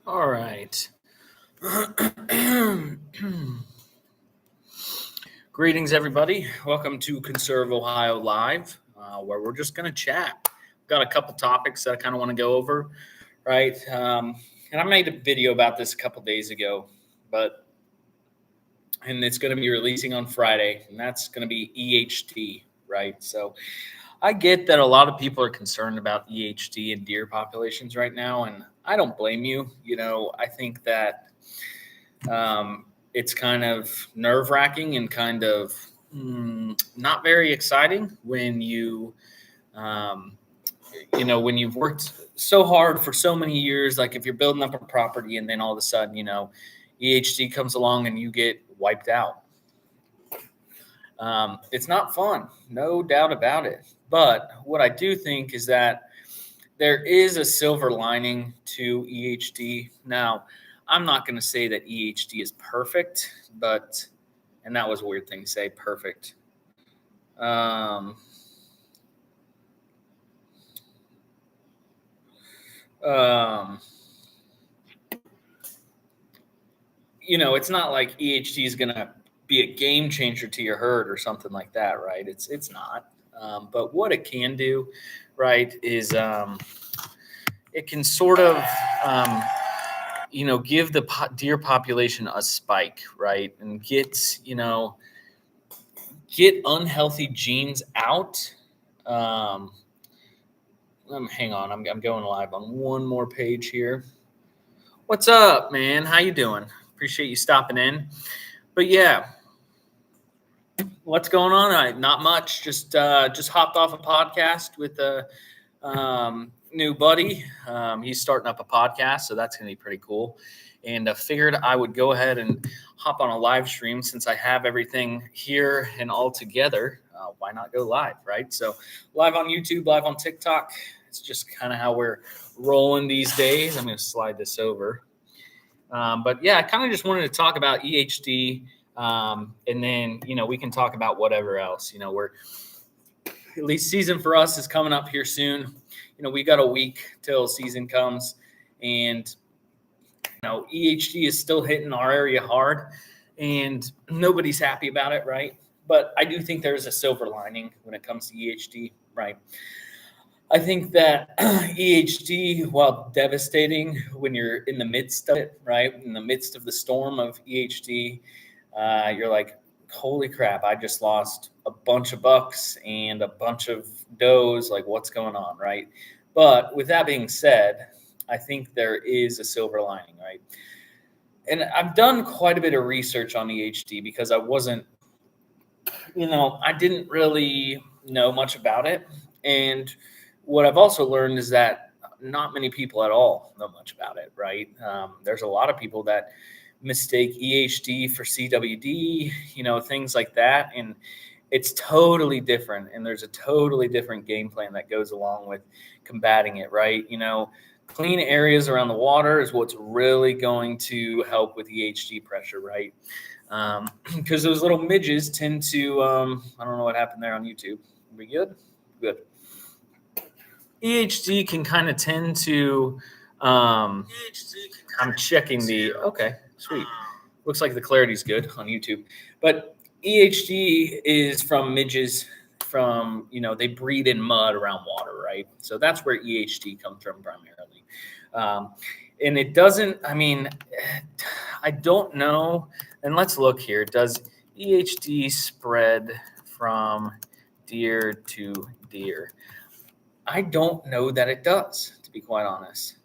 All right. Greetings, everybody. Welcome to Conserve Ohio Live, where we're just going to chat. Got a couple topics that I kind of want to go over, right? And I made a video about this a couple days ago, and it's going to be releasing on Friday, and that's going to be EHT, right? So I get that a lot of people are concerned about EHT and deer populations right now, and I don't blame you. I think that it's kind of nerve-wracking and kind of not very exciting when when you've worked so hard for so many years. Like if you're building up a property and then all of a sudden, EHT comes along and you get wiped out. It's not fun, no doubt about it. But what I do think is that there is a silver lining to EHT. Now, I'm not going to say that EHT is perfect, and that was a weird thing to say, perfect. It's not like EHT is going to be a game changer to your herd or something like that, right? It's not. But what it can do, right, is it can sort of give the deer population a spike, right, and get unhealthy genes out. Hang on, I'm going live on one more page here. What's up, man? How you doing? Appreciate you stopping in. But yeah, what's going on? Not much. Just hopped off a podcast with a new buddy. He's starting up a podcast, so that's going to be pretty cool. And I figured I would go ahead and hop on a live stream since I have everything here and all together. Why not go live, right? So live on YouTube, live on TikTok. It's just kind of how we're rolling these days. I'm going to slide this over. But yeah, I kind of just wanted to talk about EHD. And then, we can talk about whatever else. We're at least season for us is coming up here soon. We got a week till season comes, and EHD is still hitting our area hard, and nobody's happy about it, right? But I do think there's a silver lining when it comes to EHD, right? I think that EHD, while devastating when you're in the midst of it, right, in the midst of the storm of EHD, you're like, holy crap, I just lost a bunch of bucks and a bunch of does. Like, what's going on, right? But with that being said, I think there is a silver lining, right? And I've done quite a bit of research on EHD because I didn't really know much about it. And what I've also learned is that not many people at all know much about it, right? There's a lot of people that mistake EHD for CWD, things like that. And it's totally different. And there's a totally different game plan that goes along with combating it, right? Clean areas around the water is what's really going to help with EHD pressure, right? Because those little midges tend to, I don't know what happened there on YouTube. Are we good? Good. EHD can kind of tend to, I'm checking okay, sweet. Looks like the clarity's good on YouTube. But EHD is from midges they breed in mud around water, right? So that's where EHD comes from primarily. And it doesn't, I don't know. And let's look here. Does EHD spread from deer to deer? I don't know that it does, to be quite honest.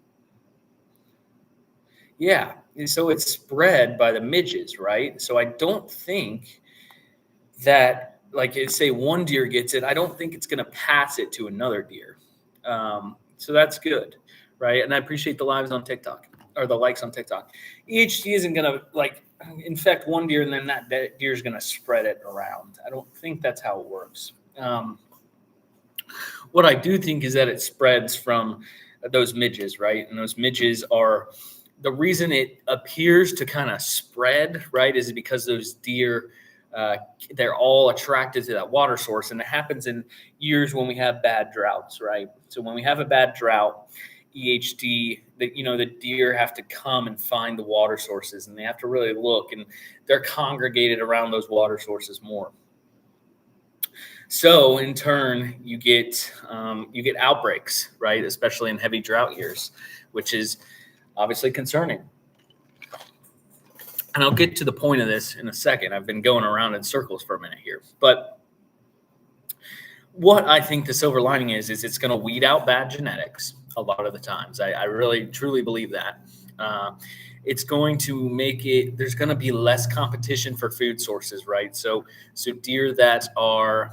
Yeah, so it's spread by the midges, right? So I don't think that, like, say one deer gets it, I don't think it's going to pass it to another deer. So that's good, right? And I appreciate the lives on TikTok or the likes on TikTok. EHD isn't going to infect one deer and then that deer is going to spread it around. I don't think that's how it works. What I do think is that it spreads from those midges, right? And those midges are the reason it appears to kind of spread, right, is because those deer, they're all attracted to that water source. And it happens in years when we have bad droughts, right? So when we have a bad drought, EHD, that, the deer have to come and find the water sources, and they have to really look, and they're congregated around those water sources more. So in turn, you get outbreaks, right? Especially in heavy drought years, which is obviously concerning. And I'll get to the point of this in a second. I've been going around in circles for a minute here, but what I think the silver lining is it's going to weed out bad genetics a lot of the times. I really, truly believe that. It's going to make it, there's going to be less competition for food sources, right? So deer that are,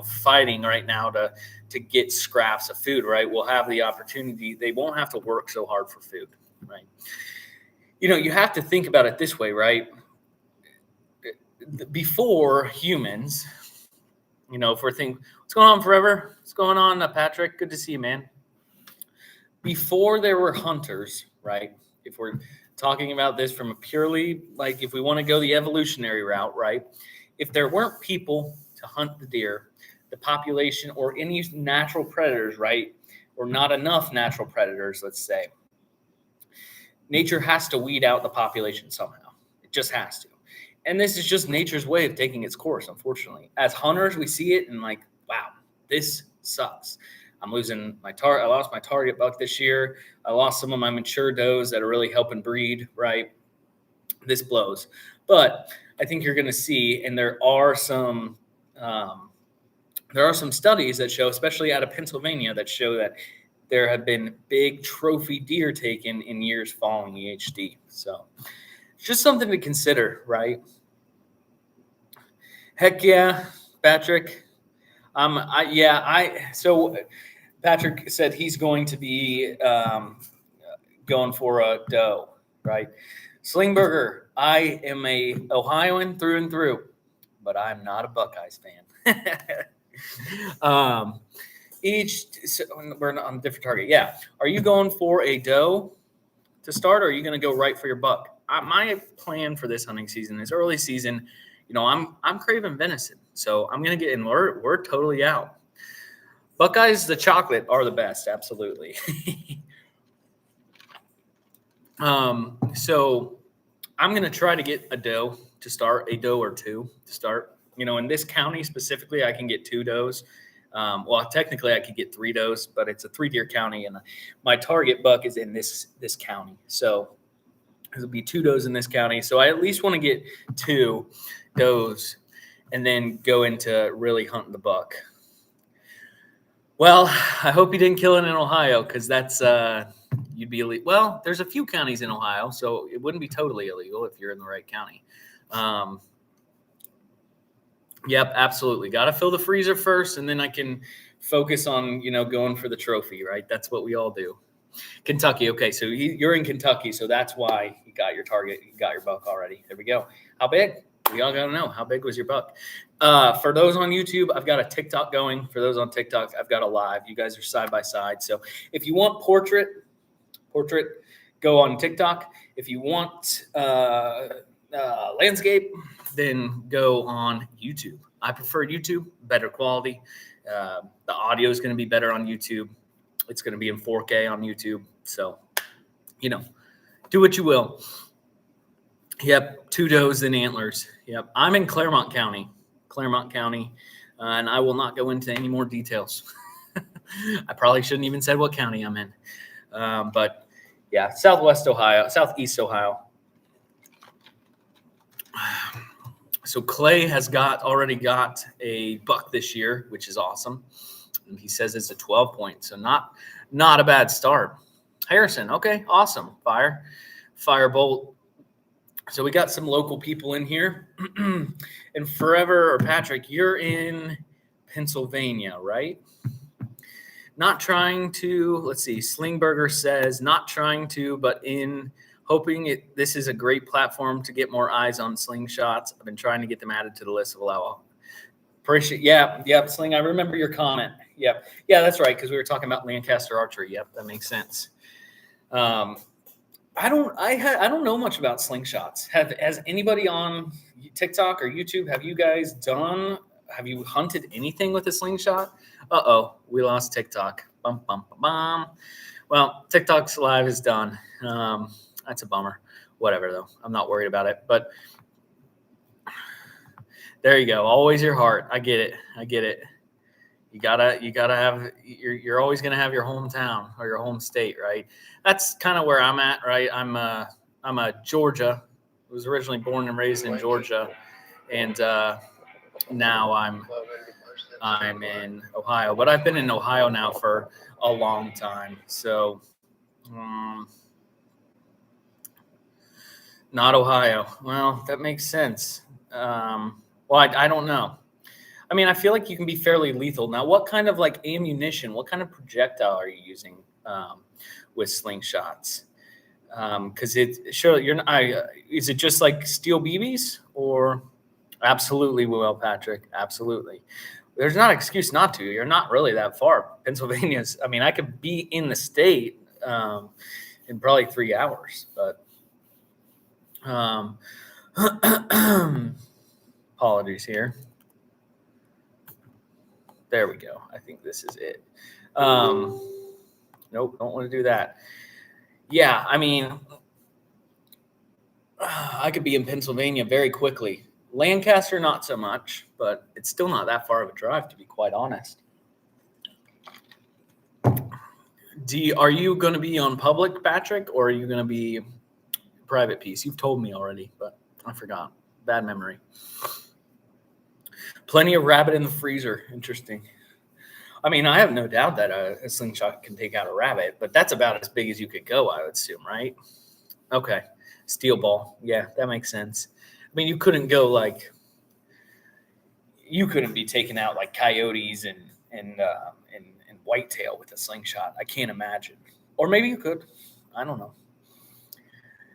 fighting right now to get scraps of food, right, will have the opportunity. They won't have to work so hard for food, right? You have to think about it this way, right? Before humans, if we're thinking, what's going on, Forever? What's going on, Patrick? Good to see you, man. Before there were hunters, right? If we're talking about this from a purely, like, if we want to go the evolutionary route, right? If there weren't people to hunt the deer, the population or any natural predators, right? Or not enough natural predators, let's say. Nature has to weed out the population somehow. It just has to. And this is just nature's way of taking its course, unfortunately. As hunters, we see it and like, wow, this sucks. I'm losing my target. I lost my target buck this year. I lost some of my mature does that are really helping breed, right? This blows. But I think you're going to see, and there are some studies that show, especially out of Pennsylvania, that show that there have been big trophy deer taken in years following EHD. So it's just something to consider, right? Heck yeah, Patrick. So Patrick said he's going to be going for a doe, right? Slingburger, I am a Ohioan through and through, but I'm not a Buckeyes fan. We're on a different target. Yeah. Are you going for a doe to start, or are you going to go right for your buck? My plan for this hunting season is early season. I'm craving venison, so I'm going to get in. We're totally out. Buckeyes, the chocolate, are the best. Absolutely. So I'm going to try to get a doe to start, a doe or two to start. In this county specifically, I can get 2 does. Well, technically I could get 3 does, but it's a 3-deer county, and my target buck is in this county. So it'll be 2 does in this county. So I at least want to get 2 does and then go into really hunting the buck. Well, I hope you didn't kill it in Ohio, because that's you'd be illegal. Well, there's a few counties in Ohio, so it wouldn't be totally illegal if you're in the right county. Yep, absolutely. Got to fill the freezer first, and then I can focus on, going for the trophy, right? That's what we all do. Kentucky. Okay, so you're in Kentucky, so that's why you got your target. You got your buck already. There we go. How big? We all got to know. How big was your buck? For those on YouTube, I've got a TikTok going. For those on TikTok, I've got a live. You guys are side by side. So if you want portrait, go on TikTok. If you want landscape, then go on YouTube. I prefer YouTube, better quality. The audio is going to be better on YouTube. It's going to be in 4K on YouTube. So, do what you will. Yep, 2 does and antlers. Yep, I'm in Claremont County, and I will not go into any more details. I probably shouldn't even said what county I'm in. But yeah, southeast Ohio. So Clay has already got a buck this year, which is awesome. And he says it's a 12 point, so not a bad start. Harrison, okay, awesome. Firebolt. So we got some local people in here. And Forever, or Patrick, you're in Pennsylvania, right? Not trying to, let's see, Slingburger says, not trying to, but hoping this is a great platform to get more eyes on slingshots. I've been trying to get them added to the list of allowable. Appreciate, yeah, Sling, I remember your comment. Yep. Yeah, that's right, because we were talking about Lancaster archery. Yep, that makes sense. I don't know much about slingshots. Has anybody on TikTok or YouTube, have you hunted anything with a slingshot? We lost TikTok. Bum, bum, bum, bum. Well, TikTok's live is done. That's a bummer. Whatever though, I'm not worried about it. But there you go. Always your heart. I get it. I get it. You gotta have. You're always gonna have your hometown or your home state, right? That's kind of where I'm at, right? I'm a Georgia. I was originally born and raised in Georgia, and now I'm in Ohio. But I've been in Ohio now for a long time, so not Ohio. Well, that makes sense. Well, I don't know. I mean, I feel like you can be fairly lethal. Now, what kind of like ammunition, what kind of projectile are you using with slingshots? Because you're not. Is it just like steel BBs or? Absolutely, Will Patrick. Absolutely. There's not an excuse not to. You're not really that far. Pennsylvania's. I mean, I could be in the state in probably 3 hours, but apologies here. There we go. I think this is it. Nope, don't want to do that. Yeah, I mean, I could be in Pennsylvania very quickly. Lancaster, not so much, but it's still not that far of a drive, to be quite honest. Are you going to be on public, Patrick, or are you going to be private piece? You've told me already, but I forgot. Bad memory. Plenty of rabbit in the freezer. Interesting. I mean, I have no doubt that a slingshot can take out a rabbit, but that's about as big as you could go, I would assume, right? Okay. Steel ball. Yeah, that makes sense. I mean, you couldn't be taking out like coyotes and whitetail with a slingshot. I can't imagine. Or maybe you could. I don't know.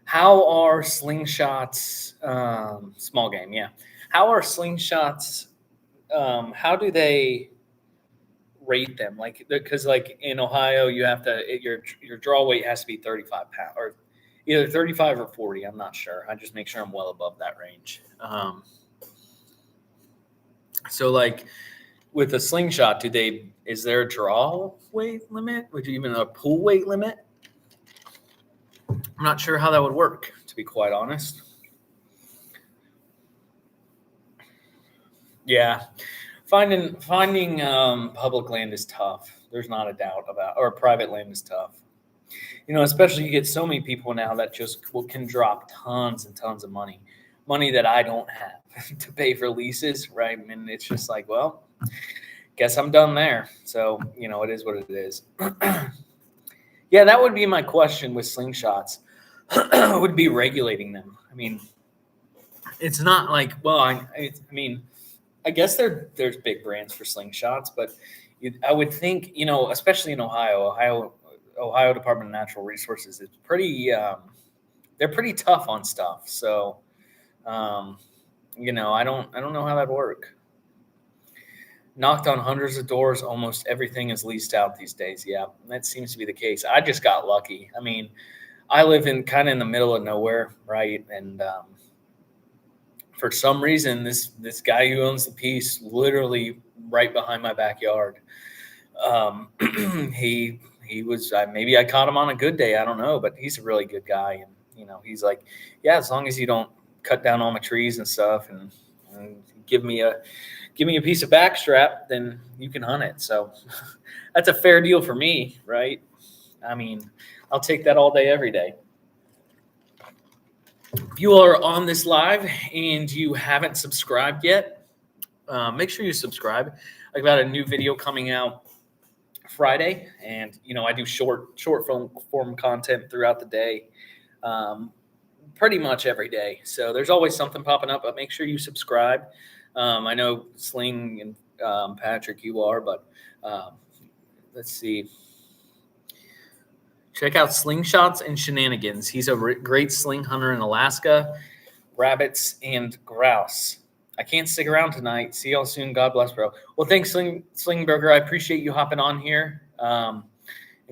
How are slingshots, small game, yeah. How are slingshots, how do they rate them? Like, because like in Ohio, you have to, your draw weight has to be 35 pounds or either 35 or 40. I'm not sure. I just make sure I'm well above that range. So like with a slingshot, is there a draw weight limit? Would you even a pull weight limit? I'm not sure how that would work, to be quite honest. Yeah, finding public land is tough. There's not a doubt about, or private land is tough. You know, especially you get so many people now that just can drop tons and tons of money that I don't have to pay for leases, right? And it's just like, well, guess I'm done there. So, you know, it is what it is. Yeah, that would be my question with slingshots. Would be regulating them. I mean, it's not like, well, I mean, I guess there's big brands for slingshots, but I would think, you know, especially in Ohio Department of Natural Resources is pretty, they're pretty tough on stuff. So, you know, I don't know how that'd work. Knocked on hundreds of doors. Almost everything is leased out these days. Yeah, that seems to be the case. I just got lucky. I mean, I live in kind of in the middle of nowhere, right? And for some reason, this guy who owns the piece, literally right behind my backyard, he was maybe I caught him on a good day. I don't know, but he's a really good guy, and you know, he's like, yeah, as long as you don't cut down all my trees and stuff, and give me a piece of backstrap, then you can hunt it. So that's a fair deal for me, right? I mean, I'll take that all day, every day. If you are on this live and you haven't subscribed yet, make sure you subscribe. I've got a new video coming out Friday, and you know, I do short form content throughout the day, pretty much every day. So there's always something popping up, but make sure you subscribe. I know Sling and Patrick, you are, but let's see. Check out Slingshots and Shenanigans. He's a great sling hunter in Alaska, rabbits and grouse. I can't stick around tonight. See y'all soon. God bless, bro. Well, thanks, Slingburger. I appreciate you hopping on here. And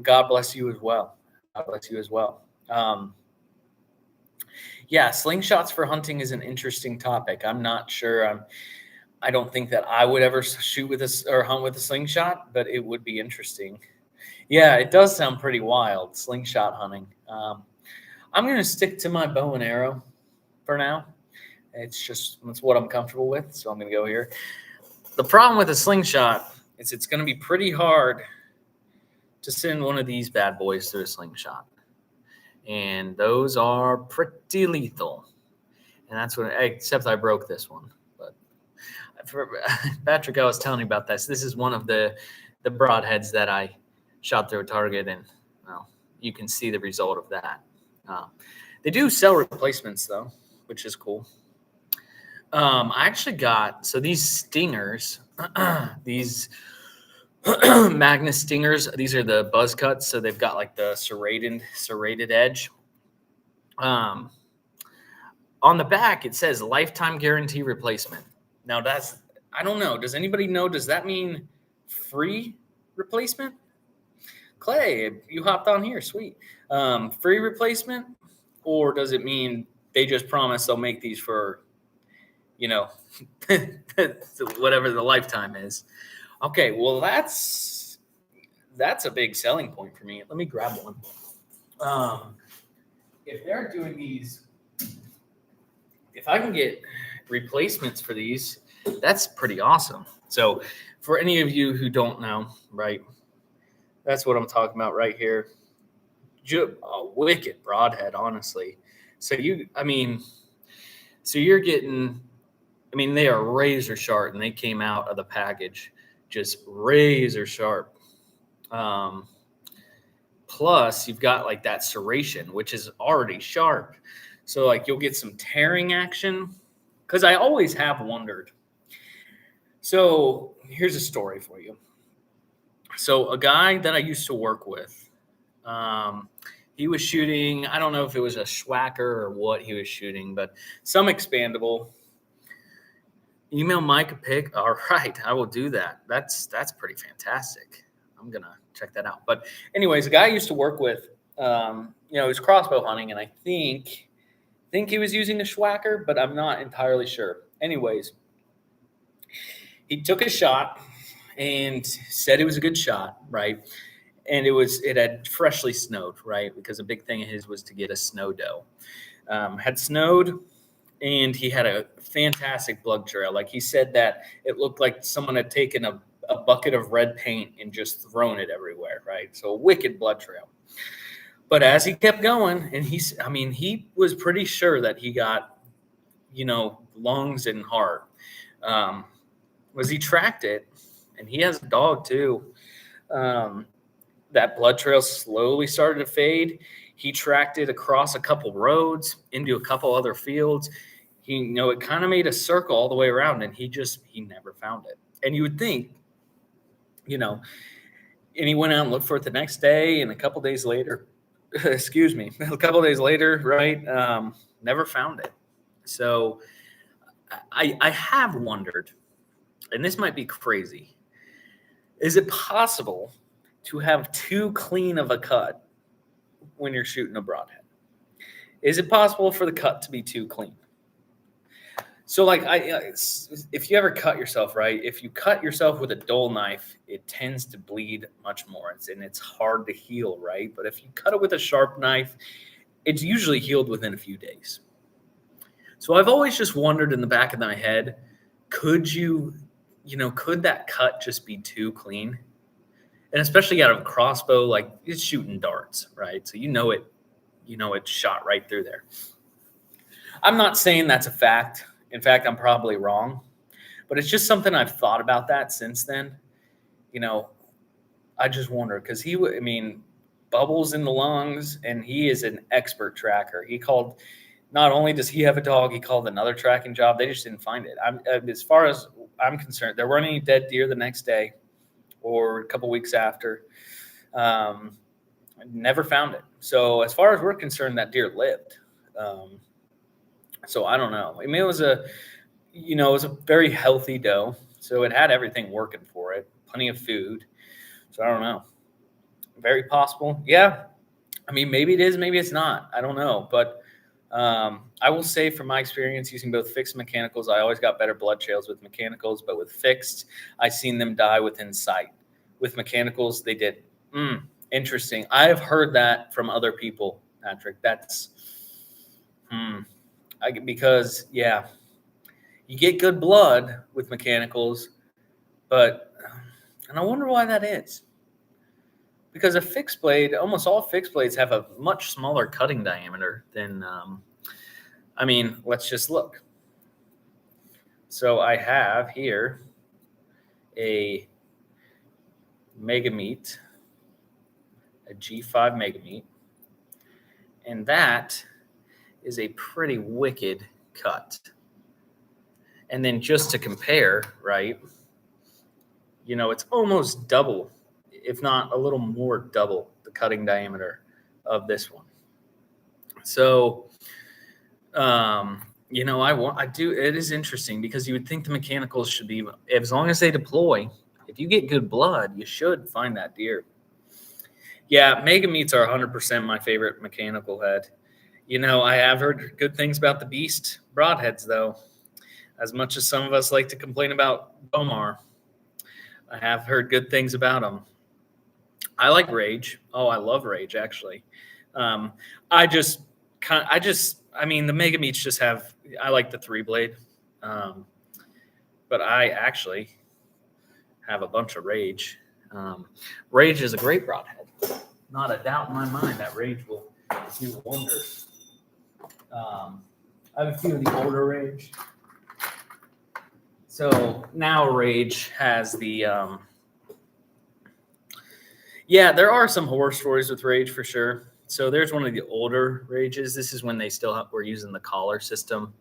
God bless you as well. God bless you as well. Yeah, slingshots for hunting is an interesting topic. I'm not sure. I don't think that I would ever shoot with or hunt with a slingshot, but it would be interesting. Yeah, it does sound pretty wild, slingshot hunting. I'm going to stick to my bow and arrow for now. It's what I'm comfortable with, so I'm going to go here. The problem with a slingshot is it's going to be pretty hard to send one of these bad boys through a slingshot. And those are pretty lethal. And that's what, except I broke this one. But for, Patrick, I was telling you about this. This is one of the broadheads that I shot through a target, and well, you can see the result of that. They do sell replacements though, which is cool. I actually got, so these stingers, these Magnus stingers, these are the buzz cuts, so they've got like the serrated edge. On the back it says lifetime guarantee replacement. Now I don't know, does anybody know, does that mean free replacement? Clay, you hopped on here, sweet. Free replacement, or does it mean they just promise they'll make these for, whatever the lifetime is? Okay, well, that's a big selling point for me. Let me grab one. If they're doing these, if I can get replacements for these, that's pretty awesome. So for any of you who don't know, right, that's what I'm talking about right here. A wicked broadhead, honestly. So you're getting, they are razor sharp, and they came out of the package just razor sharp. Plus you've got like that serration, which is already sharp. So like you'll get some tearing action, because I always have wondered. So here's a story for you. So a guy that I used to work with, he was shooting, I don't know if it was a Schwacker or what he was shooting, but some expandable. Email Mike a pic. All right, I will do that. That's pretty fantastic. I'm gonna check that out. But anyways, a guy I used to work with, he was crossbow hunting, and I think he was using a Schwacker, but I'm not entirely sure. Anyways, he took a shot and said it was a good shot, right? And it had freshly snowed, right? Because a big thing of his was to get a snow doe. Had snowed, and he had a fantastic blood trail. Like he said that it looked like someone had taken a bucket of red paint and just thrown it everywhere, right? So a wicked blood trail. But as he kept going, and he was pretty sure that he got, lungs and heart. Was he tracked it, and he has a dog too. That blood trail slowly started to fade. He tracked it across a couple roads into a couple other fields. It kind of made a circle all the way around, and he never found it. And you would think, and he went out and looked for it the next day, and a couple days later, right? Never found it. So I have wondered, and this might be crazy, is it possible to have too clean of a cut when you're shooting a broadhead? Is it possible for the cut to be too clean? So like if you ever cut yourself, right? If you cut yourself with a dull knife, it tends to bleed much more, and it's hard to heal, right? But if you cut it with a sharp knife, it's usually healed within a few days. So I've always just wondered in the back of my head, could that cut just be too clean? And especially out of a crossbow, like it's shooting darts, right? So it's shot right through there. I'm not saying that's a fact. In fact, I'm probably wrong, but it's just something I've thought about that since then. I just wonder, because bubbles in the lungs, and he is an expert tracker. He called, not only does he have a dog, he called another tracking job. They just didn't find it. As far as I'm concerned, there weren't any dead deer the next day or a couple weeks after. Never found it. So as far as we're concerned, that deer lived. So I don't know. It was a very healthy doe. So it had everything working for it, plenty of food. So I don't know. Very possible. Yeah. Maybe it is, maybe it's not. I don't know. But I will say from my experience using both fixed and mechanicals, I always got better blood trails with mechanicals, but with fixed, I seen them die within sight. With mechanicals, they did. Interesting. I have heard that from other people, Patrick. That's because you get good blood with mechanicals, and I wonder why that is. Because a fixed blade, almost all fixed blades have a much smaller cutting diameter than. Let's just look. So I have here a Megameat, a G5 Megameat, and that is a pretty wicked cut. And then just to compare, right, it's almost double, if not a little more double the cutting diameter of this one. So, it is interesting because you would think the mechanicals should be, as long as they deploy, if you get good blood, you should find that deer. Yeah, Megameats are 100% my favorite mechanical head. I have heard good things about the Beast broadheads, though. As much as some of us like to complain about Bomar, I have heard good things about them. I like Rage. Oh, I love Rage, actually. The Megameats just have, I like the 3-blade. But I actually have a bunch of Rage. Rage is a great broadhead. Not a doubt in my mind that Rage will do wonders. I have a few of the older Rage. So now Rage has the, there are some horror stories with Rage for sure. So there's one of the older Rages. This is when they still were using the collar system,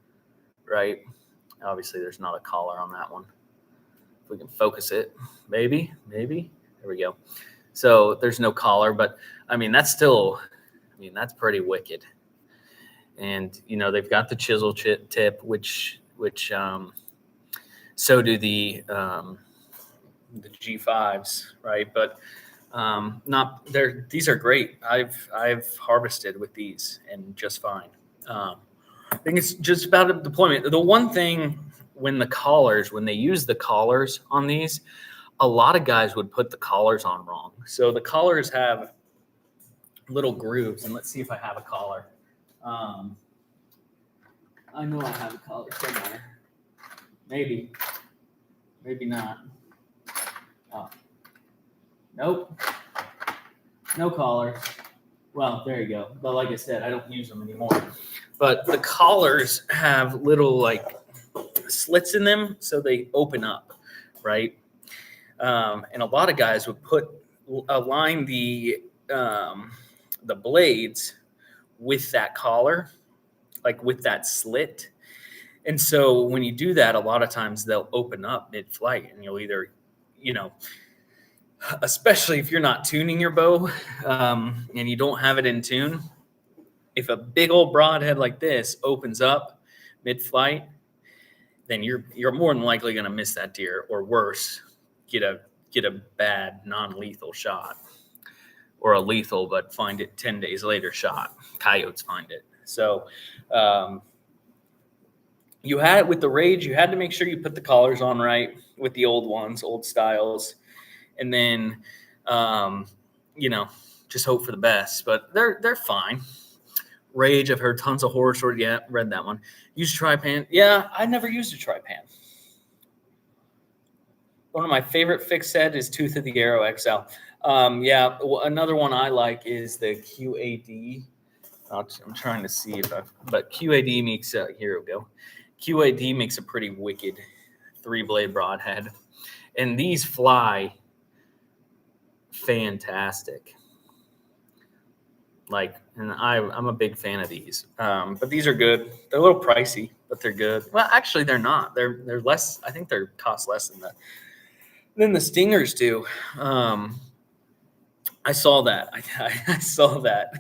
right? Obviously, there's not a collar on that one. If we can focus it, maybe. There we go. So there's no collar, but that's still, that's pretty wicked. And they've got the chisel tip, which so do the G5s, right? But these are great. I've harvested with these and just fine. I think it's just about a deployment. The one thing when they use the collars on these, a lot of guys would put the collars on wrong. So the collars have little grooves, and let's see if I have a collar. I know I have a collar somewhere. Maybe not. Oh. Nope. No collar. Well, there you go. But like I said, I don't use them anymore. But the collars have little slits in them, so they open up, right? And a lot of guys would align the blades with that collar, like with that slit. And so when you do that, a lot of times they'll open up mid-flight, and you'll either, especially if you're not tuning your bow and you don't have it in tune, if a big old broadhead like this opens up mid-flight, then you're more than likely going to miss that deer, or worse, get a bad non-lethal shot, or a lethal but find it 10 days later shot. Coyotes find it. So you had it with the Rage, you had to make sure you put the collars on right with the old ones, old styles, and then just hope for the best. But they're fine. Rage, I've heard tons of horror stories. Yeah, read that one. Use a tri-pan. Yeah, I never used a tri-pan. One of my favorite fixed head is Tooth of the Arrow XL. Another one I like is the QAD. I'm trying to see but QAD makes here we go. QAD makes a pretty wicked 3-blade broadhead, and these fly fantastic. And I'm a big fan of these, but these are good. They're a little pricey, but they're good. Well, actually, they're not. They're less. I think they cost less than the Stingers do. I saw that. I saw that.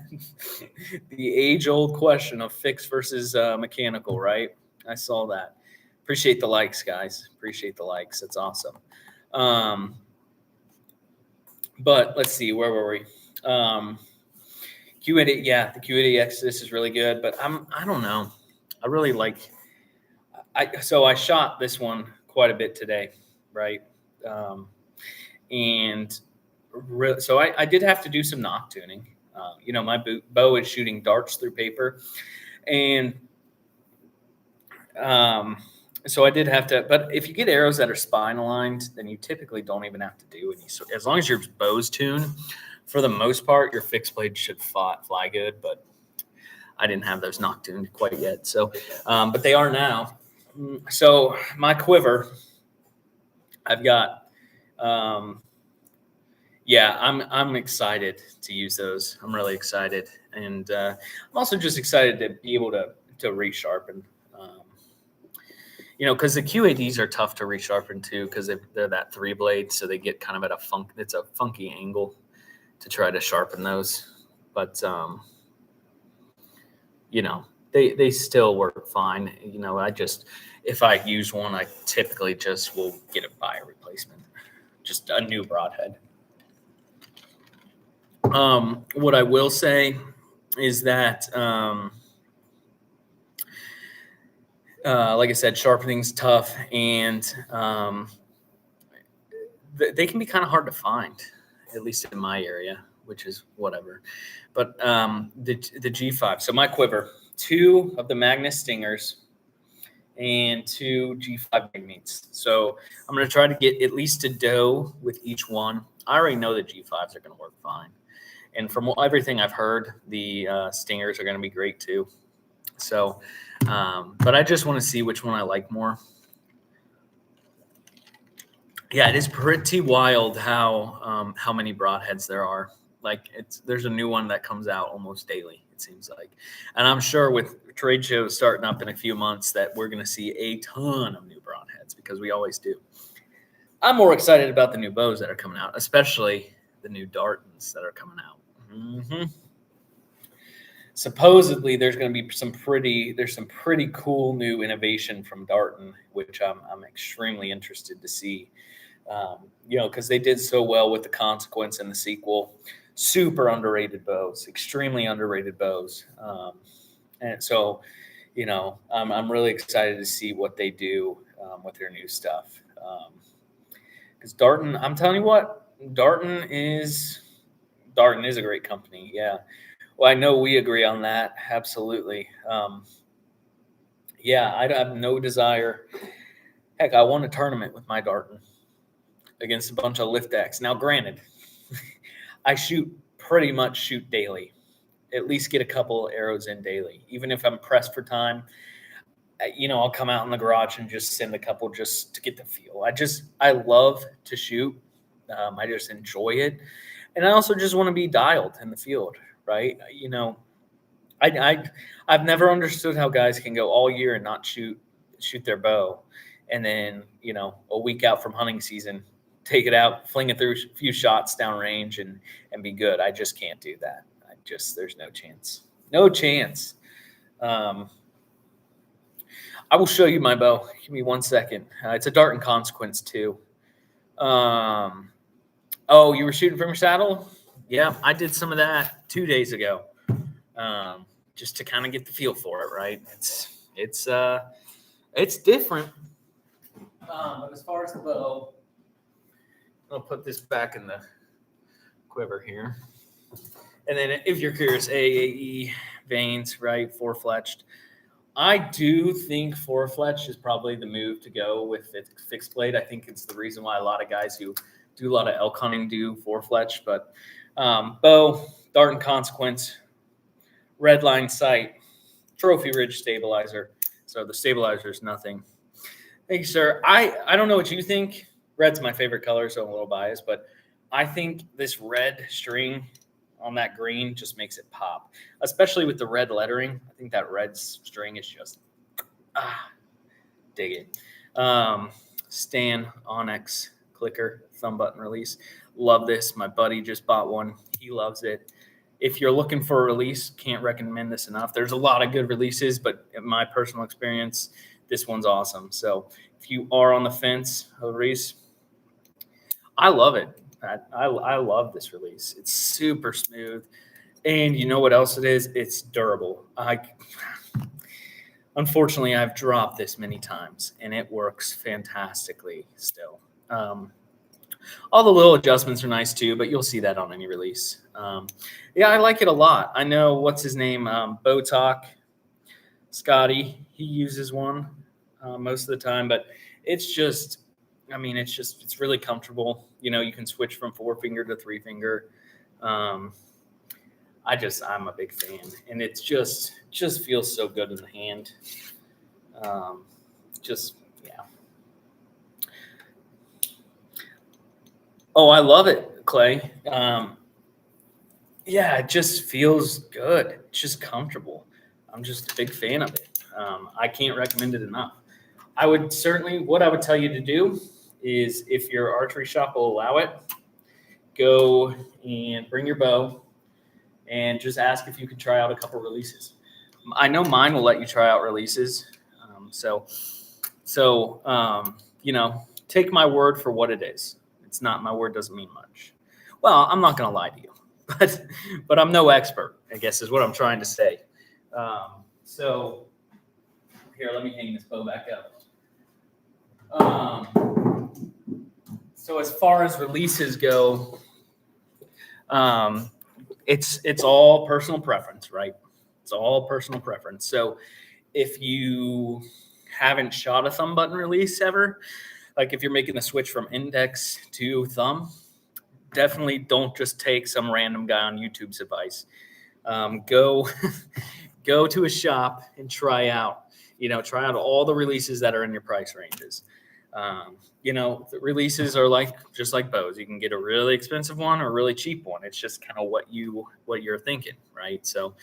The age-old question of fixed versus mechanical, right? I saw that. Appreciate the likes, guys. Appreciate the likes. It's awesome. But let's see. Where were we? QAD, the QAD Exodus is really good, but I don't know. I really like. So I shot this one quite a bit today, right? And so I did have to do some knock tuning. My bow is shooting darts through paper, and so I did have to. But if you get arrows that are spine aligned, then you typically don't even have to do any. So as long as your bow's tuned, for the most part, your fixed blade should fly good. But I didn't have those knock tuned quite yet. So, but they are now. So my quiver, I've got. I'm excited to use those. I'm really excited, and I'm also just excited to be able to resharpen. Because the QADs are tough to resharpen too, because they're that 3-blade, so they get kind of at it's a funky angle to try to sharpen those. But they still work fine. If I use one, I typically just will get a buy a replacement, just a new broadhead. What I will say is that, like I said, sharpening's tough, and they can be kind of hard to find, at least in my area, which is whatever. But the G5. So my quiver, 2 of the Magnus Stingers and 2 G5 big meats. So I'm going to try to get at least a doe with each one. I already know the G5s are going to work fine. And from everything I've heard, the Stingers are going to be great too. So, but I just want to see which one I like more. Yeah, it is pretty wild how many broadheads there are. Like there's a new one that comes out almost daily, it seems like. And I'm sure with trade shows starting up in a few months that we're going to see a ton of new broadheads, because we always do. I'm more excited about the new bows that are coming out, especially the new Dartons that are coming out. Mm-hmm. Supposedly there's going to be some pretty cool new innovation from Darton, which I'm extremely interested to see. Because they did so well with the Consequence and the sequel. Super underrated bows, extremely underrated bows. And so, I'm really excited to see what they do with their new stuff. Because Darton, I'm telling you what, Darton is a great company. Yeah. Well, I know we agree on that. Absolutely. I have no desire. Heck, I won a tournament with my Darton against a bunch of lift decks. Now, granted, I pretty much shoot daily, at least get a couple arrows in daily. Even if I'm pressed for time, I'll come out in the garage and just send a couple just to get the feel. I love to shoot. I just enjoy it. And I also just want to be dialed in the field, right? I've never understood how guys can go all year and not shoot their bow. And then, a week out from hunting season, take it out, fling it through a few shots downrange and be good. I just can't do that. There's no chance. No chance. I will show you my bow. Give me 1 second. It's a Darton Consequence too. Oh, you were shooting from your saddle? Yeah, I did some of that 2 days ago. Just to kind of get the feel for it, right? It's different. But as far as the bow, I'll put this back in the quiver here. And then if you're curious, AAE vanes, right? 4-fletched. I do think 4-fletched is probably the move to go with fixed blade. I think it's the reason why a lot of guys who do a lot of elk hunting do 4-fletched. But bow, Darton Consequence, red line sight, trophy ridge stabilizer. So the stabilizer is nothing. Thank you, sir. I don't know what you think. Red's my favorite color, so I'm a little biased, but I think this red string on that green just makes it pop, especially with the red lettering. I think that red string is just, dig it. Stan Onyx clicker, thumb button release. Love this. My buddy just bought one. He loves it. If you're looking for a release, can't recommend this enough. There's a lot of good releases, but in my personal experience, this one's awesome. So if you are on the fence, Reese, I love it. I love this release. It's super smooth. And you know what else it is? It's durable. Unfortunately, I've dropped this many times, and it works fantastically still. All the little adjustments are nice too, but you'll see that on any release. Yeah, I like it a lot. I know what's his name, Botalk, Scotty. He uses one most of the time, but it's just, it's really comfortable. You can switch from 4-finger to 3-finger. I'm a big fan, and it's just feels so good in the hand. Just yeah. Oh, I love it, Clay. Yeah, it just feels good. It's just comfortable. I'm just a big fan of it. I can't recommend it enough. What I would tell you to do is, if your archery shop will allow it, go and bring your bow and just ask if you could try out a couple releases. I know mine will let you try out releases. Take my word for what it is. It's not, my word doesn't mean much. Well, I'm not going to lie to you, but I'm no expert, I guess is what I'm trying to say. So here, let me hang this bow back up. So as far as releases go, it's all personal preference, right? It's all personal preference. So if you haven't shot a thumb button release ever, like if you're making the switch from index to thumb, definitely don't just take some random guy on YouTube's advice. Go to a shop and try out all the releases that are in your price ranges. The releases are just like bows. You can get a really expensive one or a really cheap one. It's just kind of what you're thinking, right? So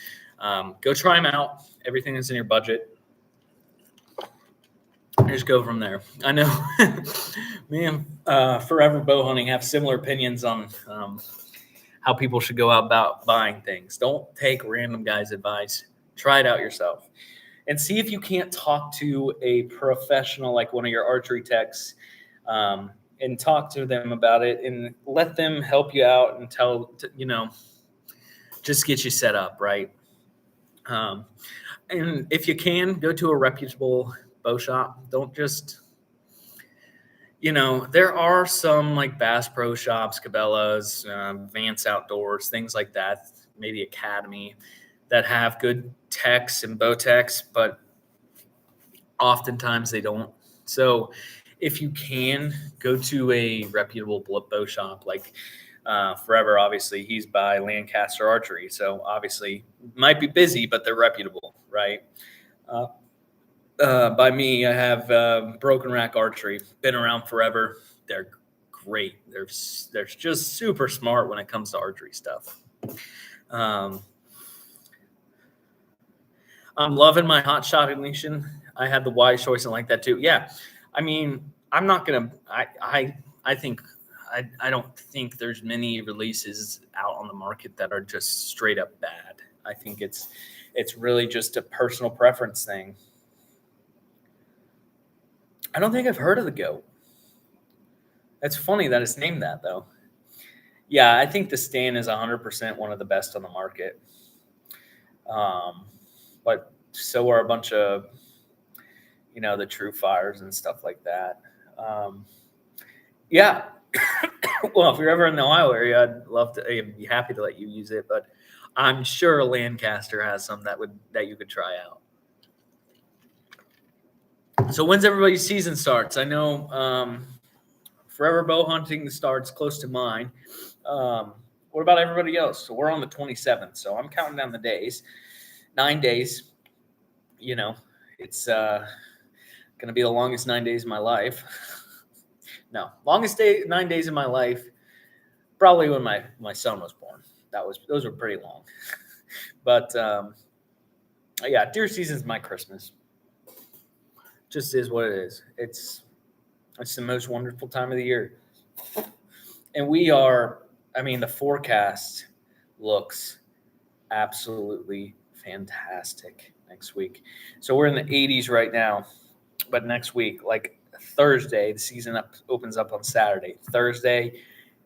go try them out. Everything that's in your budget. Just go from there. I know me and Forever Bow Hunting have similar opinions on how people should go about buying things. Don't take random guys' advice. Try it out yourself. And see if you can't talk to a professional, like one of your archery techs, and talk to them about it and let them help you out and just get you set up, right? And if you can, go to a reputable bow shop. Don't just, there are some like Bass Pro Shops, Cabela's, Vance Outdoors, things like that, maybe Academy, that have good techs and bow techs, but oftentimes they don't. So if you can, go to a reputable bow shop, like Forever, obviously he's by Lancaster Archery. So obviously might be busy, but they're reputable, right? By me, I have Broken Rack Archery, been around forever. They're great. They're just super smart when it comes to archery stuff. I'm loving my Hot Shot Ignition. I had the wise choice and like that too. Yeah. I'm not going to, I don't think there's many releases out on the market that are just straight up bad. I think it's really just a personal preference thing. I don't think I've heard of the goat. It's funny that it's named that, though. Yeah, I think the Stan is 100% one of the best on the market. But so are a bunch of, the True Fires and stuff like that. Yeah. Well, if you're ever in the Ohio area, I'd be happy to let you use it. But I'm sure Lancaster has some that you could try out. So when's everybody's season starts? I know Forever Bow Hunting starts close to mine. What about everybody else? So we're on the 27th. So I'm counting down the days. 9 days. It's going to be the longest 9 days of my life. No, 9 days of my life, probably when my son was born. Those were pretty long. But yeah, deer season's my Christmas. Just is what it is. It's the most wonderful time of the year. And the forecast looks absolutely fantastic next week. So we're in the 80s right now, but next week, like Thursday, the season opens up on Saturday. Thursday,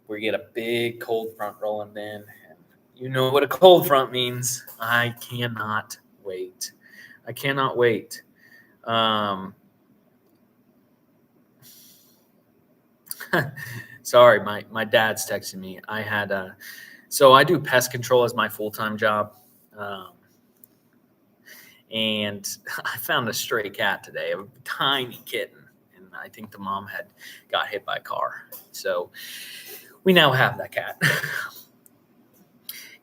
we get a big cold front rolling in. And you know what a cold front means. I cannot wait. Sorry, my dad's texting me. So I do pest control as my full-time job. And I found a stray cat today, a tiny kitten. And I think the mom had got hit by a car. So we now have that cat.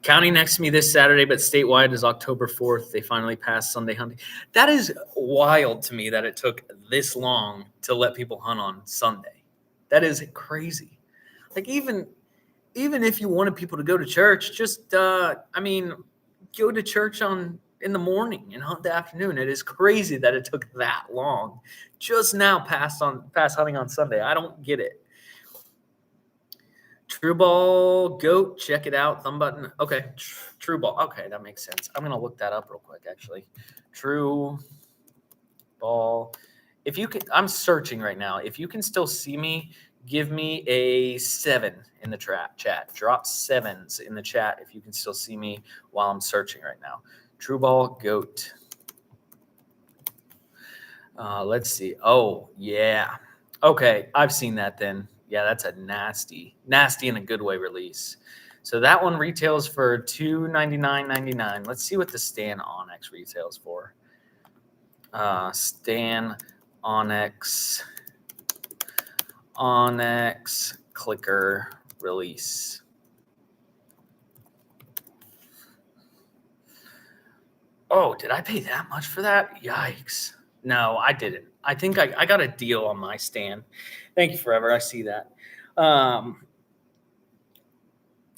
County next to me this Saturday, but statewide is October 4th. They finally passed Sunday hunting. That is wild to me that it took this long to let people hunt on Sunday. That is crazy. Like even if you wanted people to go to church, just go to church in the morning and hunt the afternoon. It is crazy that it took that long just now past hunting on Sunday. I don't get it. True Ball Goat, check it out. Thumb button. Okay, True Ball. Okay, that makes sense. I'm gonna look that up real quick. Actually, True Ball. If you can, I'm searching right now. If you can still see me, give me a 7 in the chat. Drop 7s in the chat if you can still see me while I'm searching right now. True Ball Goat. Let's see. Oh yeah. Okay, I've seen that then. Yeah, that's a nasty in a good way release. So that one retails for $299.99. Let's see what the Stan Onyx retails for. Stan Onyx clicker release. Oh, did I pay that much for that? Yikes. No, I didn't. I think I got a deal on my Stan. Thank you, Forever. I see that.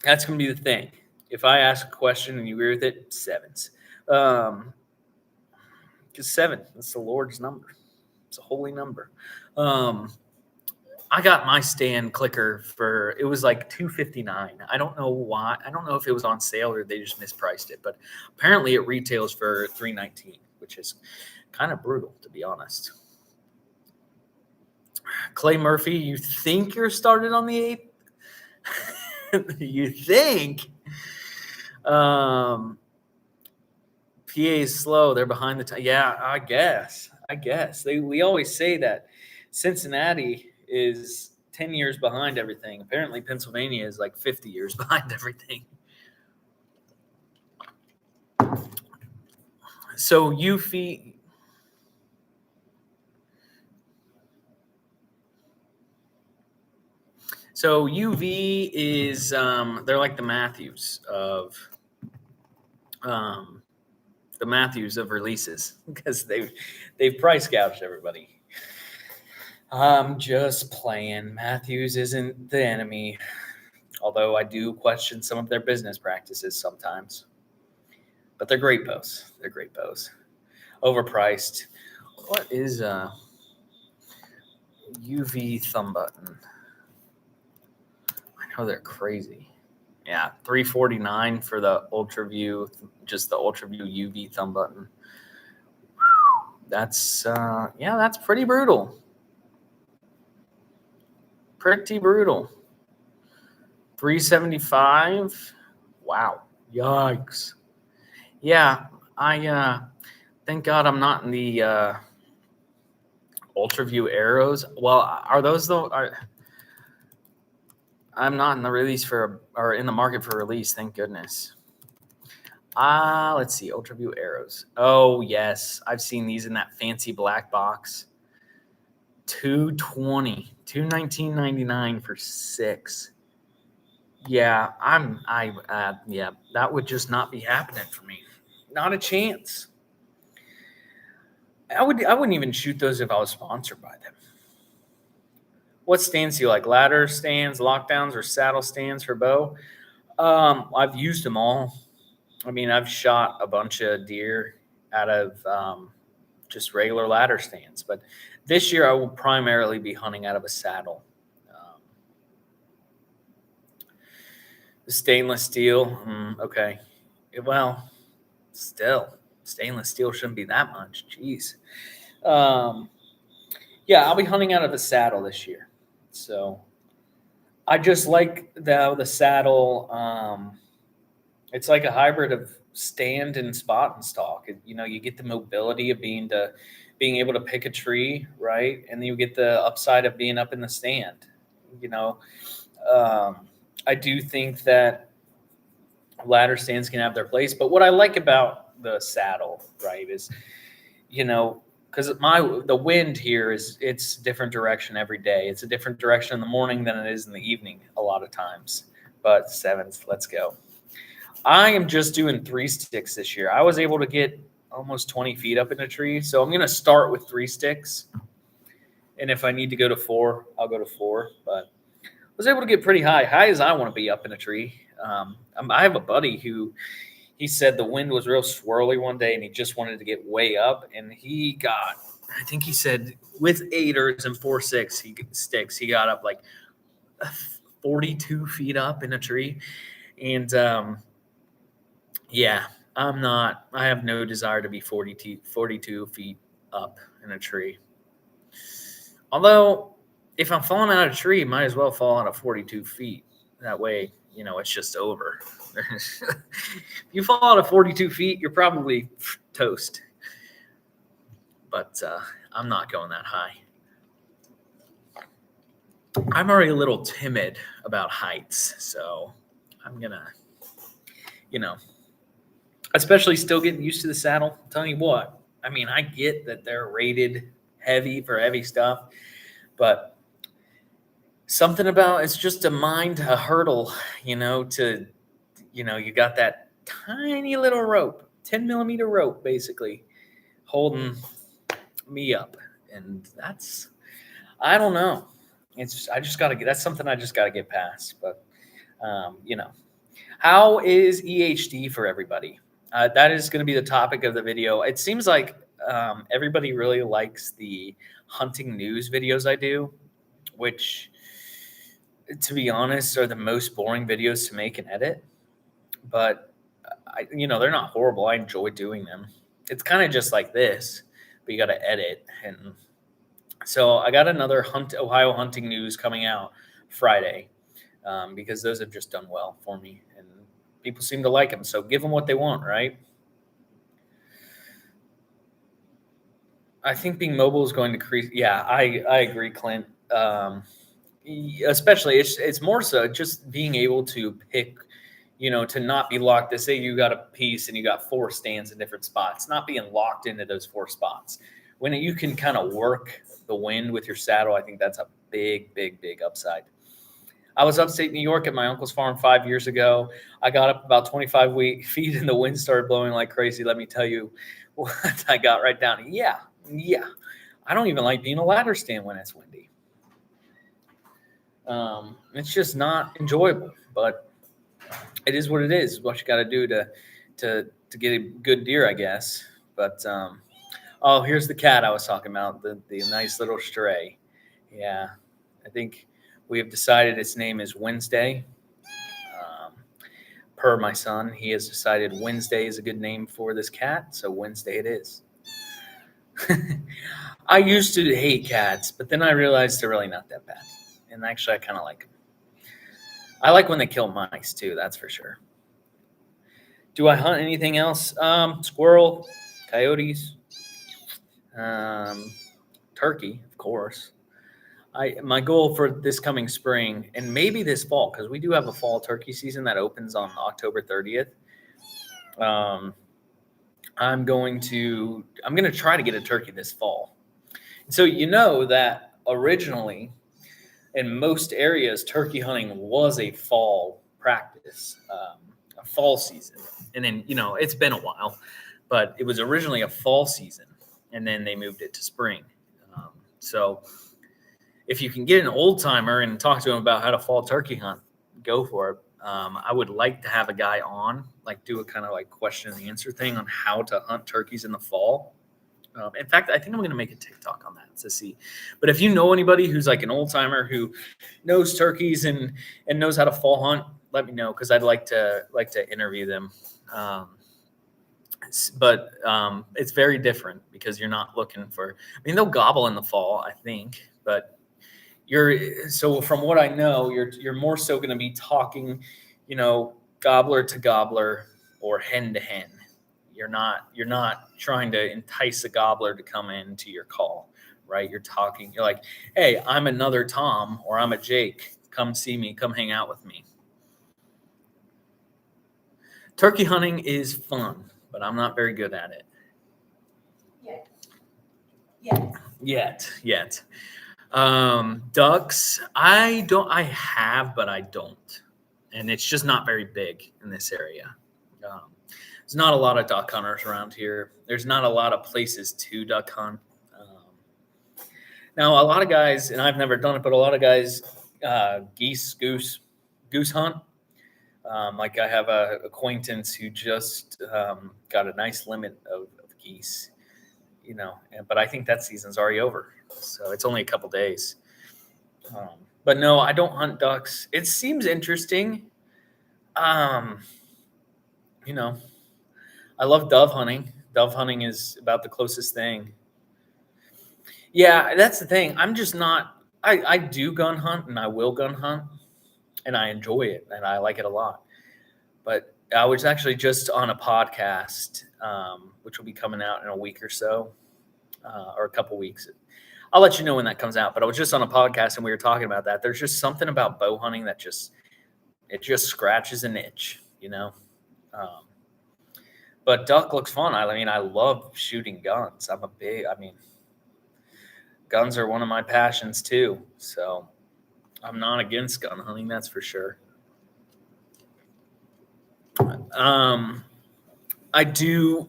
That's going to be the thing. If I ask a question and you agree with it, 7s. Because 7, that's the Lord's number. It's a holy number. I got my Stan clicker it was like $259. I don't know why. I don't know if it was on sale or they just mispriced it, but apparently it retails for $319, which is kind of brutal, to be honest. Clay Murphy, you think you're started on the 8th? You think? PA is slow. They're behind the time. Yeah, I guess. We always say that Cincinnati is 10 years behind everything. Apparently, Pennsylvania is like 50 years behind everything. So UV is they're like the Matthews of releases because they've price gouged everybody. I'm just playing. Matthews isn't the enemy, although I do question some of their business practices sometimes. But they're great bows. Overpriced. What is UV thumb button? I know they're crazy. Yeah, $349 for the UltraView, just the UltraView UV thumb button. That's that's pretty brutal. Pretty brutal. $375. Wow. Yikes. Yeah, I thank God I'm not in the UltraView arrows. Well, are those I'm not in the in the market for release, thank goodness. Let's see, UltraView arrows. Oh yes, I've seen these in that fancy black box. $219.99 for 6. Yeah, that would just not be happening for me. Not a chance. I wouldn't even shoot those if I was sponsored by them. What stands do you like? Ladder stands, lockdowns, or saddle stands for bow? I've used them all. I mean, I've shot a bunch of deer out of just regular ladder stands, but this year I will primarily be hunting out of a saddle. The stainless steel, okay. Well, still, stainless steel shouldn't be that much. Jeez. Yeah, I'll be hunting out of a saddle this year. So I just like the saddle. It's like a hybrid of stand and spot and stalk. You get the mobility of being able to pick a tree, right? And then you get the upside of being up in the stand. You know, I do think that ladder stands can have their place, but what I like about the saddle, right, is, you know, because the wind here it's different direction every day. It's a different direction in the morning than it is in the evening a lot of times. But sevens, let's go. I am just doing 3 sticks this year. I was able to get almost 20 feet up in a tree, so I'm going to start with 3 sticks. And if I need to go to 4, I'll go to 4. But I was able to get pretty high as I want to be up in a tree. I have a buddy who he said the wind was real swirly one day and he just wanted to get way up. And he got, I think he said with 8ers and 4 sticks, he got up like 42 feet up in a tree. And yeah, I have no desire to be 42 feet up in a tree. Although, if I'm falling out of a tree, might as well fall out of 42 feet. That way, you know, it's just over. If you fall out of 42 feet, you're probably toast. But I'm not going that high. I'm already a little timid about heights, so I'm going to, you know, especially still getting used to the saddle. I'm telling you what, I mean, I get that they're rated heavy for heavy stuff, but something about it's just a hurdle, you know, you got that tiny little rope, 10 millimeter rope, basically holding me up. And I don't know. That's something I just got to get past. But, you know, how is EHD for everybody? That is going to be the topic of the video. It seems like everybody really likes the hunting news videos I do, which, to be honest, are the most boring videos to make and edit. But, they're not horrible. I enjoy doing them. It's kind of just like this, but you got to edit. And so I got another Ohio hunting news coming out Friday because those have just done well for me. And people seem to like them. So give them what they want, right? I think being mobile is going to increase. Yeah, I agree, Clint. Especially, it's more so just being able to pick, to not be locked. To say you got a piece and you got 4 stands in different spots, not being locked into those 4 spots. When you can kind of work the wind with your saddle, I think that's a big, big, big upside. I was upstate New York at my uncle's farm 5 years ago. I got up about 25 feet and the wind started blowing like crazy. Let me tell you what I got right down. Yeah. I don't even like being a ladder stand when it's windy. It's just not enjoyable, but it is what it is. What you got to do to get a good deer, I guess. But oh, here's the cat I was talking about, the nice little stray. Yeah, I think we have decided its name is Wednesday. Per my son, he has decided Wednesday is a good name for this cat, so Wednesday it is. I used to hate cats, but then I realized they're really not that bad. And actually, I kind of like them. I like when they kill mice, too, that's for sure. Do I hunt anything else? Squirrel, coyotes, turkey, of course. My goal for this coming spring, and maybe this fall, because we do have a fall turkey season that opens on October 30th. I'm going to try to get a turkey this fall. So that originally in most areas, turkey hunting was a fall practice, a fall season. And then, it's been a while, but it was originally a fall season, and then they moved it to spring. So if you can get an old timer and talk to him about how to fall turkey hunt, go for it. I would like to have a guy on, like do a kind of like question and answer thing on how to hunt turkeys in the fall. In fact, I think I'm going to make a TikTok on that to see. But if you know anybody who's like an old timer who knows turkeys and knows how to fall hunt, let me know, because I'd like to interview them. But it's very different because you're not looking for. I mean, they'll gobble in the fall, I think, but so from what I know, you're more so going to be talking, gobbler to gobbler or hen to hen. You're not trying to entice a gobbler to come into your call, right? You're talking, you're like, hey, I'm another Tom or I'm a Jake. Come see me, come hang out with me. Turkey hunting is fun, but I'm not very good at it. Yet. Ducks, I have, but I don't. And it's just not very big in this area. There's not a lot of duck hunters around here. There's not a lot of places to duck hunt. Now, a lot of guys, and I've never done it, but a lot of guys, goose hunt. Like I have a acquaintance who just got a nice limit of geese, but I think that season's already over. So it's only a couple days. But no, I don't hunt ducks. It seems interesting. I love dove hunting. Dove hunting is about the closest thing. Yeah, that's the thing. I'm just not, I do gun hunt and I will gun hunt and I enjoy it and I like it a lot. But I was actually just on a podcast, which will be coming out in a week or so, or a couple weeks. I'll let you know when that comes out. But I was just on a podcast and we were talking about that. There's just something about bow hunting that just scratches an itch, But duck looks fun. I mean, I love shooting guns. Guns are one of my passions too. So I'm not against gun hunting, that's for sure. I do.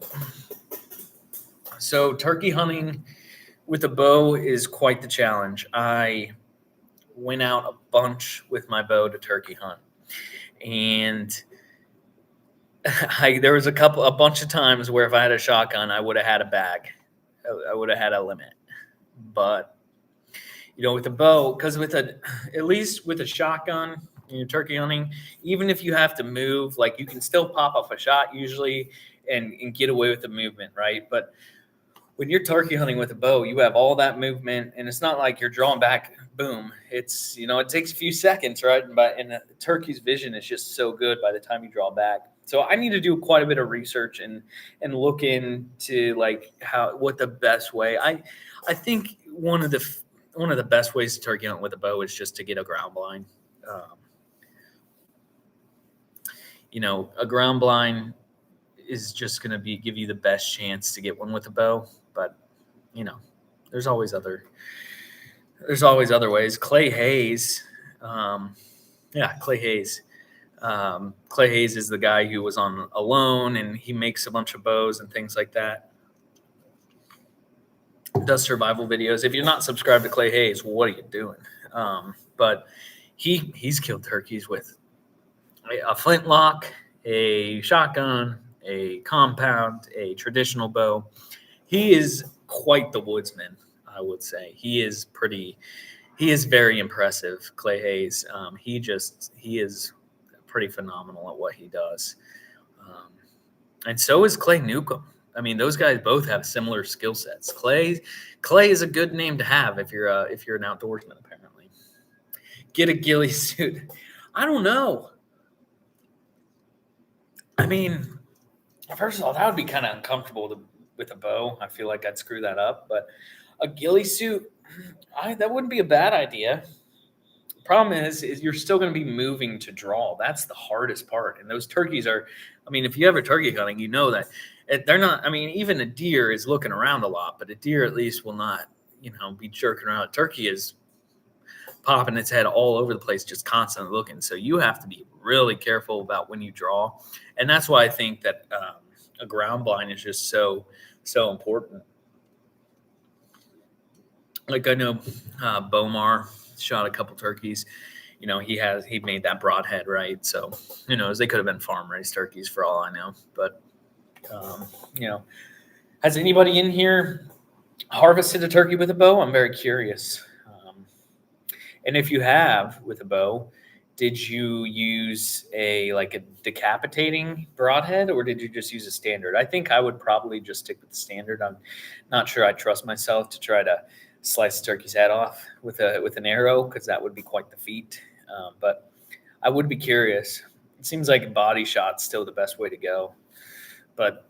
So turkey hunting with a bow is quite the challenge. I went out a bunch with my bow to turkey hunt, and there was a bunch of times where if I had a shotgun, I would have had a bag. I would have had a limit. But with a bow, because at least with a shotgun, you're turkey hunting, even if you have to move, like you can still pop off a shot usually and get away with the movement, right? But when you're turkey hunting with a bow, you have all that movement, and it's not like you're drawing back, boom. It's it takes a few seconds, right? And the turkey's vision is just so good by the time you draw back. So I need to do quite a bit of research and look into like what the best way. I think one of the best ways to turkey hunt with a bow is just to get a ground blind. A ground blind is just going to give you the best chance to get one with a bow, but there's always other ways. Clay Hayes, Clay Hayes. Clay Hayes is the guy who was on Alone, and he makes a bunch of bows and things like that. Does survival videos. If you're not subscribed to Clay Hayes, what are you doing? But he's killed turkeys with a flintlock, a shotgun, a compound, a traditional bow. He is quite the woodsman, I would say. He is very impressive, Clay Hayes. He is pretty phenomenal at what he does. And so is Clay Newcomb. I mean, those guys both have similar skill sets. Clay is a good name to have if you're an outdoorsman, apparently. Get a ghillie suit. I don't know. I mean, first of all, that would be kind of uncomfortable with a bow. I feel like I'd screw that up. But a ghillie suit, that wouldn't be a bad idea. The problem is you're still going to be moving to draw. That's the hardest part. And those turkeys are, if you ever turkey hunting, you know that they're not, even a deer is looking around a lot, but a deer at least will not, be jerking around. A turkey is popping its head all over the place, just constantly looking. So you have to be really careful about when you draw. And that's why I think that a ground blind is just so important. Like I know Bomar shot a couple turkeys. He made that broadhead, right? So who knows? They could have been farm raised turkeys for all I know. But has anybody in here harvested a turkey with a bow? I'm very curious. And if you have with a bow, did you use a decapitating broadhead, or did you just use a standard? I think I would probably just stick with the standard. I'm not sure I trust myself to try to slice a turkey's head off with an arrow, because that would be quite the feat. But I would be curious. It seems like a body shot's still the best way to go. But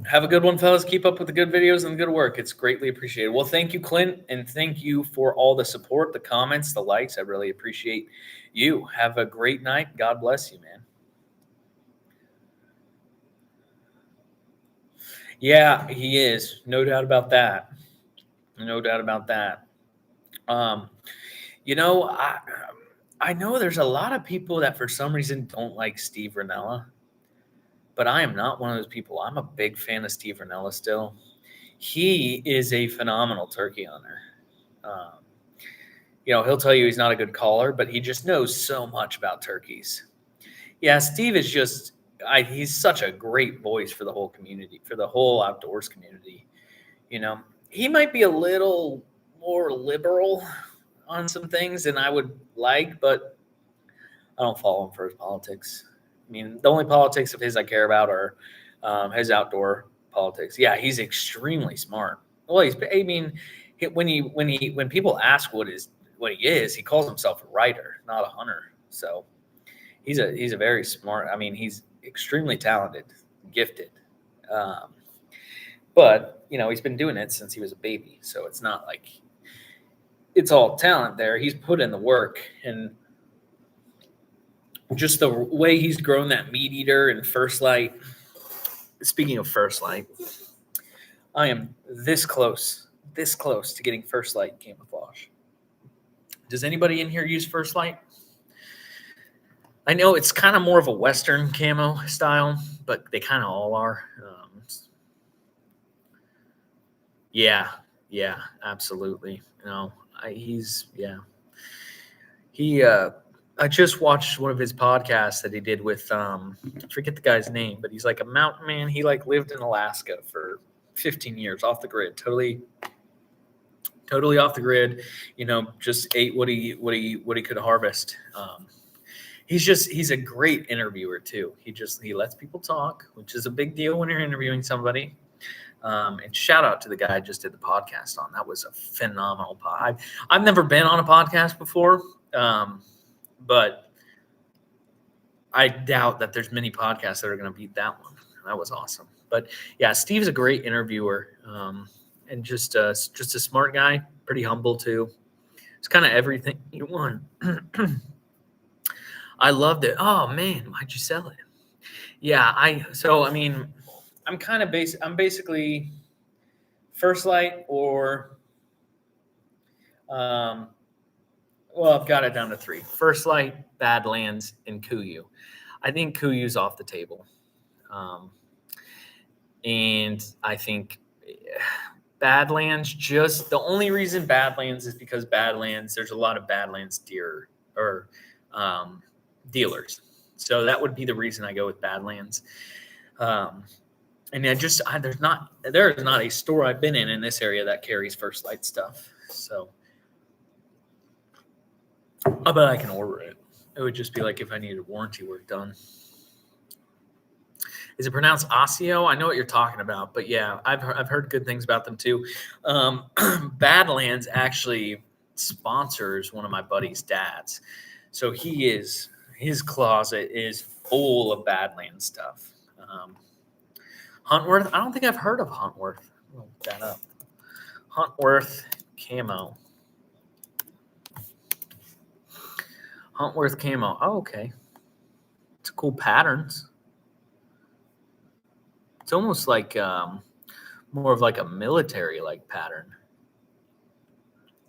Have a good one, fellas. Keep up with the good videos and the good work. It's greatly appreciated. Well, thank you, Clint, and thank you for all the support, the comments, the likes. I really appreciate you. Have a great night. God bless you, man. Yeah, he is. No doubt about that. No doubt about that. You know, I know there's a lot of people that for some reason don't like Steve Ranella, but I am not one of those people. I'm a big fan of Steve Ranella still. He is a phenomenal turkey hunter. Um, he'll tell you he's not a good caller, but he just knows so much about turkeys. Yeah, Steve is just, he's such a great voice for the whole community, for the whole outdoors community. He might be a little more liberal on some things than I would like, but I don't follow him for his politics. I mean, the only politics of his I care about are his outdoor politics. Yeah, he's extremely smart. Well, when people ask what he is, he calls himself a writer, not a hunter. So he's a very smart. I mean, he's extremely talented, gifted. But he's been doing it since he was a baby, so it's not like it's all talent there. He's put in the work, and just the way he's grown that meat eater and First Light. Speaking of First Light, I am this close to getting First Light camouflage. Does anybody in here use First Light? I know it's kind of more of a Western camo style, but they kind of all are. Yeah, absolutely. I just watched one of his podcasts that he did with, I forget the guy's name, but he's like a mountain man. He lived in Alaska for 15 years off the grid, totally off the grid, just ate what he could harvest. He's a great interviewer too. He lets people talk, which is a big deal when you're interviewing somebody. And shout out to the guy I just did the podcast on. That was a phenomenal pod. I've never been on a podcast before, but I doubt that there's many podcasts that are going to beat that one. That was awesome. But yeah, Steve's a great interviewer, and just a smart guy, pretty humble too. It's kind of everything you want. I loved it. Oh man, why'd you sell it? Yeah, I'm basically First Light or I've got it down to 3. First Light, Badlands, and Kuyu. I think Kuyu's off the table. And I think Badlands, just the only reason Badlands is because Badlands, there's a lot of Badlands deer or dealers. So that would be the reason I go with Badlands. And there's not a store I've been in this area that carries First Light stuff. So I bet I can order it. It would just be like if I needed warranty work done. Is it pronounced Osseo? I know what you're talking about, but yeah, I've heard good things about them too. Badlands actually sponsors one of my buddy's dads, so his closet is full of Badlands stuff. Huntworth, I don't think I've heard of Huntworth. I'll look that up. Huntworth camo. Huntworth camo. Oh, okay. It's cool patterns. It's almost like more of like a military like pattern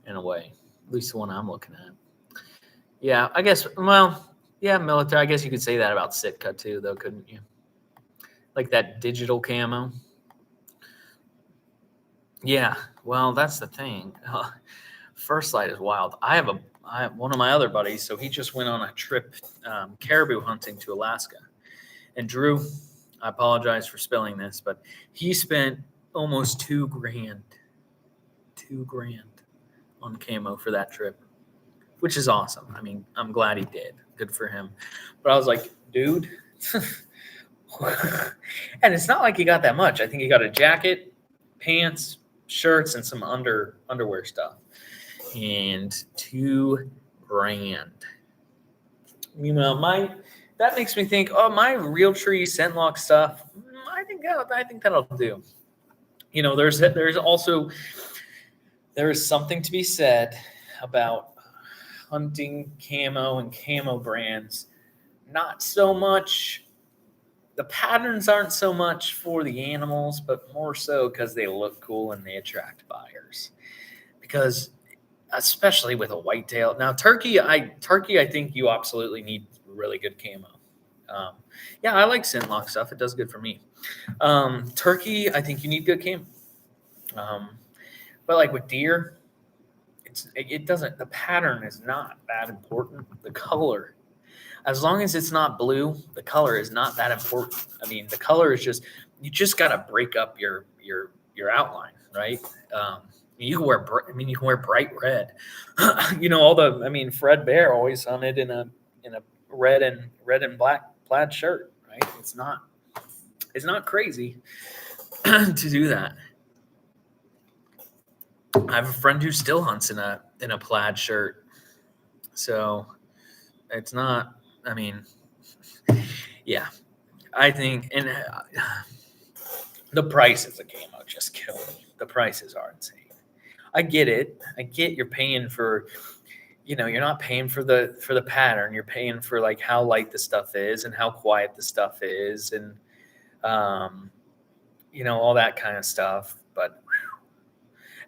in a way. At least the one I'm looking at. Yeah, I guess. Well, yeah, military. I guess you could say that about Sitka too, though, couldn't you? Like that digital camo. Yeah, well, that's the thing. First Light is wild. I have one of my other buddies, so he just went on a trip caribou hunting to Alaska. And Drew, I apologize for spelling this, but he spent almost $2,000 on camo for that trip, which is awesome. I mean, I'm glad he did. Good for him. But I was like, dude. And it's not like he got that much. I think he got a jacket, pants, shirts, and some underwear stuff. And $2,000. Meanwhile, that makes me think, my Realtree scent lock stuff I think that'll do. You know, there is something to be said about hunting camo and camo brands. Not so much, the patterns aren't so much for the animals, but more so because they look cool and they attract buyers. Because especially with a whitetail. Now, turkey, I think you absolutely need really good camo. Yeah, I like scent lock stuff. It does good for me. Turkey, I think you need good camo. But like with deer, it doesn't. The pattern is not that important. The color, as long as it's not blue, the color is not that important. I mean, the color is just, you just got to break up your outline, right? You can wear, you can wear bright red. You know, Fred Bear always hunted in a red and black plaid shirt, right? It's not crazy to do that. I have a friend who still hunts in a plaid shirt, so it's not. I mean, yeah, I think, and the prices of camo just kill me. The prices are insane. I get it. I get you're paying for, you know, you're not paying for the pattern. You're paying for like how light the stuff is and how quiet the stuff is, and you know, all that kind of stuff. But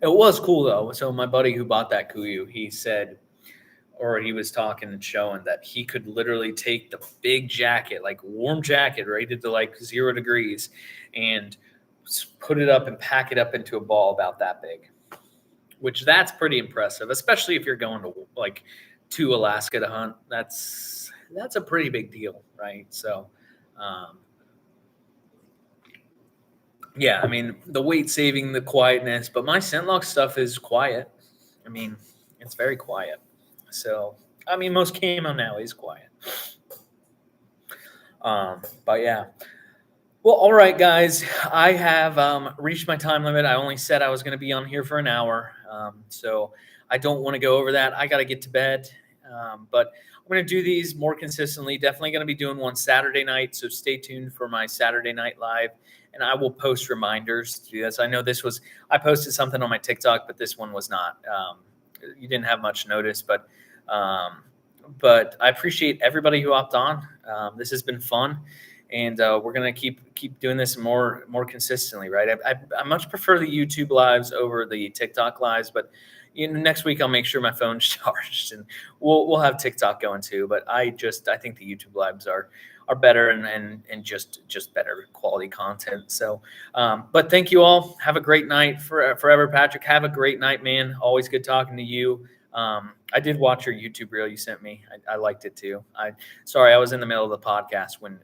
it was cool though. So my buddy who bought that Kuyu, he said, or he was talking and showing that he could literally take the big jacket, like warm jacket, rated to like 0 degrees, and put it up and pack it up into a ball about that big, which that's pretty impressive, especially if you're going to Alaska to hunt. That's a pretty big deal, right? So, yeah, I mean, the weight saving, the quietness, but my scent lock stuff is quiet. I mean, it's very quiet. So, I mean, most camo now is quiet. But yeah. Well, all right, guys, I have reached my time limit. I only said I was going to be on here for an hour. So I don't want to go over that. I got to get to bed. But I'm going to do these more consistently. Definitely going to be doing one Saturday night. So stay tuned for my Saturday night live. And I will post reminders to do this. I know I posted something on my TikTok, but this one was not. You didn't have much notice, but I appreciate everybody who hopped on. This has been fun, and we're gonna keep doing this more consistently, right? I much prefer the YouTube lives over the TikTok lives, but next week I'll make sure my phone's charged, and we'll have TikTok going too. But I think the YouTube lives are better and just better quality content. So, but thank you all. Have a great night. Forever, Patrick. Have a great night, man. Always good talking to you. I did watch your YouTube reel you sent me. I liked it too. Sorry, I was in the middle of the podcast when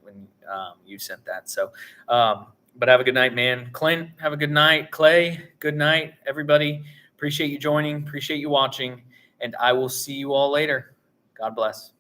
you sent that. So, but have a good night, man. Clint, have a good night. Clay, good night. Everybody, appreciate you joining. Appreciate you watching. And I will see you all later. God bless.